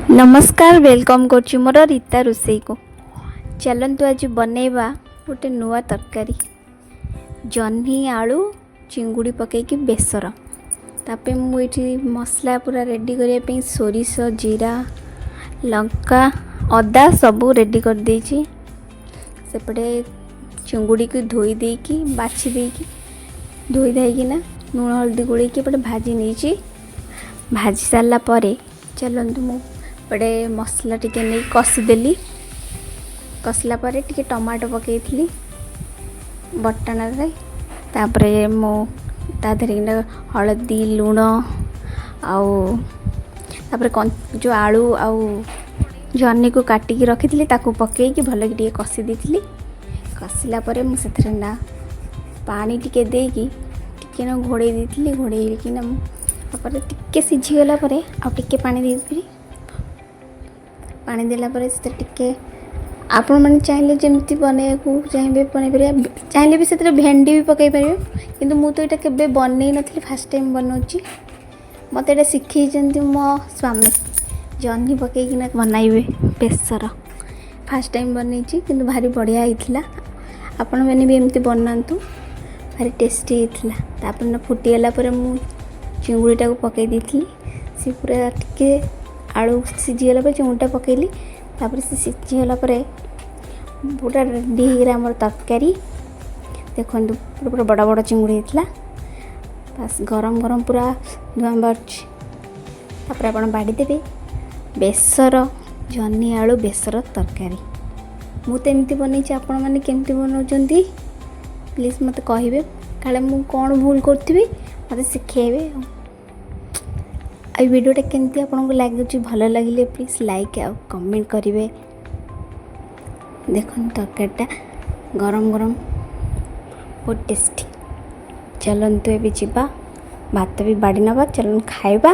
नमस्कार वेलकम करछि मोर रीता रोसई को। चलतु आज बनैबा गोटे नुआ तरकारी जह्नी आलू चिंगुड़ी पकईकि बेसर। तापे मुझे मसला पूरा रेडी करने सोरिष जीरा लंका अदा सबू रेडी कर देछि। सेपटे चिंगुड़ी को धोई देकी बाछि देकी धोई देकिना लूण हल्दी गोल भाजी नहीं भाजी सारा पर चलतु मु पड़े मसला टिके नहीं कषिदेली कषिला पर टिके टमाटो पकई बटन तापरे मो ताधर हलदी लुण आउ जो आलू आउ जह्नी को काटिकी रखी ताकू पकईकि भल कि कषि देती। कषिला पर मुझे पानी टिके देकी टिके घोड़े देती घोड़ेकिना टिके सीझीगला आउ टिके पानी देती। पानी देला पर से टिके आपण मैंने चाहिए जमती बनैको चाहिए बनई चाहिए भी से भेंडी भी पकई पारे किंतु मु तो यहाँ केवे बनई नी फास्ट टाइम बनाऊँगी मत ये शिखई मो स्वामी जह्नी पकईकिना बनइबे बेसर फास्ट टाइम बनई किंतु भारी बढ़िया होता। आपण मैंने भी एमती बनातु भारी टेस्टी होता। फुटीगला मु चिंगुड़ीटा को पकई देती सी पूरा टिके आलू सीझीगला पर चिंगुड़ीटा पकईली से सीझीगला पूरा रेडी हो गला तरकारी। देखो पूरा बड़ा बड़ा चिंगुड़ी होता बस गरम गरम पूरा धुआं बाहर आप बाड़ी देवे बेसर जह्नी आलू बेसर तरकारी। मु तो एमती बनई आपण मैंने केमती बनाऊँ प्लीज़ मत कहे काले मु कौन भूल करी मत शिखेबे। आई वीडियोटा केमती आपको लगे भल लगे प्लीज़ लाइक आ कमेंट करेंगे। देखो तरकारीटा गरम गरम बहुत टेस्टी। चलतु ए जावा भात भी बाड़ी नवा चलन खाइबा।